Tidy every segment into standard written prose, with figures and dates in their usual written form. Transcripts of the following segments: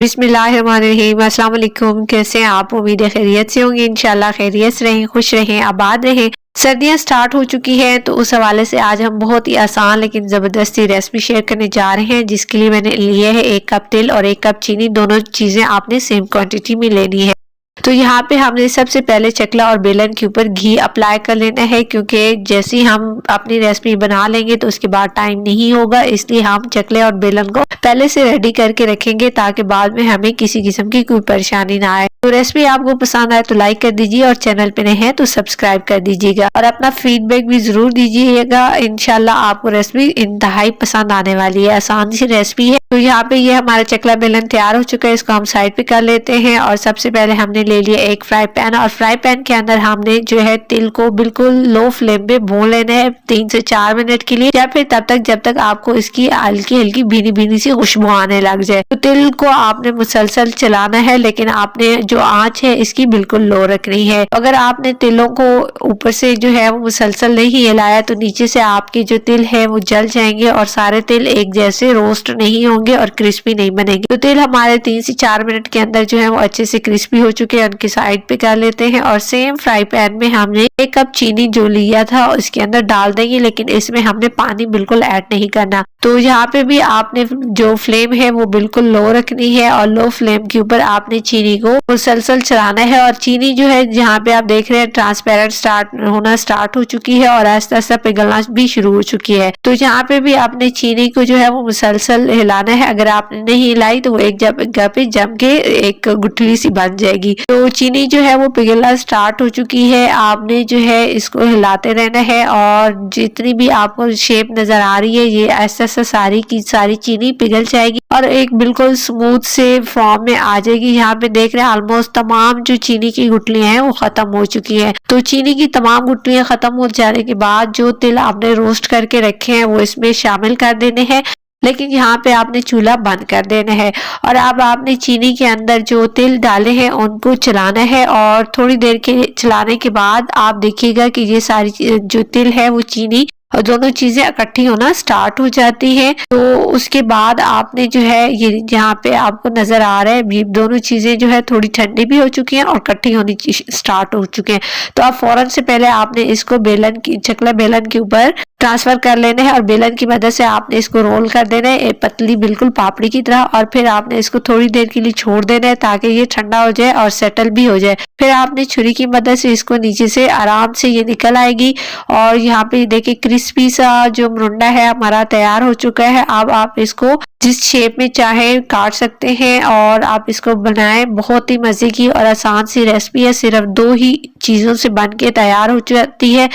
बिस्मिल्लाहिर्रहमानिर्रहीम। अस्सलाम वालेकुम। कैसे हैं आप? उम्मीद है खैरियत से होंगे। इंशाल्लाह खैरियत से रहें, खुश रहें, आबाद रहें। सर्दियां स्टार्ट हो चुकी है तो उस हवाले से आज हम बहुत ही आसान लेकिन ज़बरदस्ती रेसिपी शेयर करने जा रहे हैं, जिसके लिए मैंने लिए है 1 कप तिल और 1 कप चीनी। दोनों चीज़ें आपने सेम क्वांटिटी में लेनी है। तो यहाँ पे हमने सबसे पहले चकला और बेलन के ऊपर घी अप्लाई कर लेना है, क्योंकि जैसे ही हम अपनी रेसिपी बना लेंगे तो उसके बाद टाइम नहीं होगा, इसलिए हम चकले और बेलन को पहले से रेडी करके रखेंगे ताकि बाद में हमें किसी किस्म की कोई परेशानी ना आए। तो रेसिपी आपको पसंद आए तो लाइक कर दीजिए और चैनल पे नए हैं तो सब्सक्राइब कर दीजिएगा और अपना फीडबैक भी जरूर दीजिएगा। इंशाल्लाह आपको रेसिपी इंतहाई पसंद आने वाली है। आसान सी रेसिपी है। तो यहाँ पे ये हमारा चकला बेलन तैयार हो चुका है, इसको हम साइड पे कर लेते हैं। और सबसे पहले हमने ले लिया एक फ्राई पैन और फ्राई पैन के अंदर हमने जो है तिल को बिल्कुल लो फ्लेम पे भून लेना है 3 से 4 मिनट के लिए, या फिर तब तक जब तक आपको इसकी हल्की हल्की भीनी भीनी सी खुशबू आने लग जाए। तो तिल को आपने मुसलसल चलाना है, लेकिन आपने जो आंच है इसकी बिल्कुल लो रखनी है। अगर आपने तिलों को ऊपर से जो है वो मुसलसल नहीं हिलाया तो नीचे से आपके जो तिल है वो जल जाएंगे और सारे तिल एक जैसे रोस्ट नहीं होंगे और क्रिस्पी नहीं बनेंगे। तो तिल हमारे 3 से 4 मिनट के अंदर जो है वो अच्छे से क्रिस्पी हो चुके हैं। उनकी साइड पे कर लेते हैं और सेम फ्राई पैन में हमने 1 कप चीनी जो लिया था उसके अंदर डाल देंगे, लेकिन इसमें हमने पानी बिल्कुल ऐड नहीं करना। तो यहाँ पे भी आपने जो फ्लेम है वो बिल्कुल लो रखनी है और लो फ्लेम के ऊपर आपने चीनी को मुसलसल चलाना है। और चीनी जो है जहाँ पे आप देख रहे हैं ट्रांसपेरेंट होना स्टार्ट हो चुकी है और आहिस्ता आहिस्ता पिघलना भी शुरू हो चुकी है। तो यहाँ पे भी आपने चीनी को जो है वो मुसलसल हिलाना है। अगर आपने नहीं हिलाई तो वो एक जगह पे जम के एक गुठली सी बन जाएगी। तो चीनी जो है वो पिघलना स्टार्ट हो चुकी है। आपने जो है इसको हिलाते रहना है और जितनी भी आपको शेप नजर आ रही है ये ऐसा सारी की सारी चीनी पिघल जाएगी और एक बिल्कुल स्मूथ से फॉर्म में आ जाएगी। यहाँ पे देख रहे हैं ऑलमोस्ट तमाम जो चीनी की गुठलियां हैं वो खत्म हो चुकी हैं। तो चीनी की तमाम गुठलियां खत्म हो जाने के बाद जो तिल आपने रोस्ट करके रखे हैं वो इसमें शामिल कर देने हैं, लेकिन यहाँ पे आपने चूल्हा बंद कर देना है। और अब आपने चीनी के अंदर जो तिल डाले हैं उनको चलाना है और थोड़ी देर के चलाने के बाद आप देखिएगा कि ये सारी जो तिल है वो चीनी और दोनों चीजें इकट्ठी होना स्टार्ट हो जाती हैं। तो उसके बाद आपने जो है ये जहाँ पे आपको नजर आ रहा है दोनों चीजें जो है थोड़ी ठंडी भी हो चुकी हैं और इकट्ठी होनी स्टार्ट हो चुके हैं। तो आप फौरन से पहले आपने इसको बेलन की चकला बेलन के ऊपर ट्रांसफर कर लेना है और बेलन की मदद से आपने इसको रोल कर देना है एक पतली बिल्कुल पापड़ी की तरह। और फिर आपने इसको थोड़ी देर के लिए छोड़ देना है ताकि ये ठंडा हो जाए और सेटल भी हो जाए। फिर आपने छुरी की मदद से इसको नीचे से आराम से ये निकल आएगी और यहाँ पे देखिए क्रिस्पी सा जो मुरंडा है हमारा तैयार हो चुका है। अब आप इसको जिस शेप में चाहे काट सकते हैं और आप इसको बनाएं। बहुत ही मजे की और आसान सी रेसिपी है, सिर्फ 2 ही चीजों से बन के तैयार हो जाती है।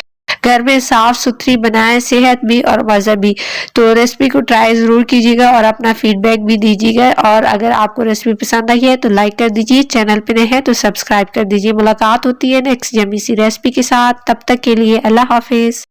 घर में साफ सुथरी बनाएं, सेहत भी और मजा भी। तो रेसिपी को ट्राई जरूर कीजिएगा और अपना फीडबैक भी दीजिएगा। और अगर आपको रेसिपी पसंद आई है तो लाइक कर दीजिए, चैनल पे नए हैं तो सब्सक्राइब कर दीजिए। मुलाकात होती है नेक्स्ट यम्मी सी रेसिपी के साथ, तब तक के लिए अल्लाह हाफिज।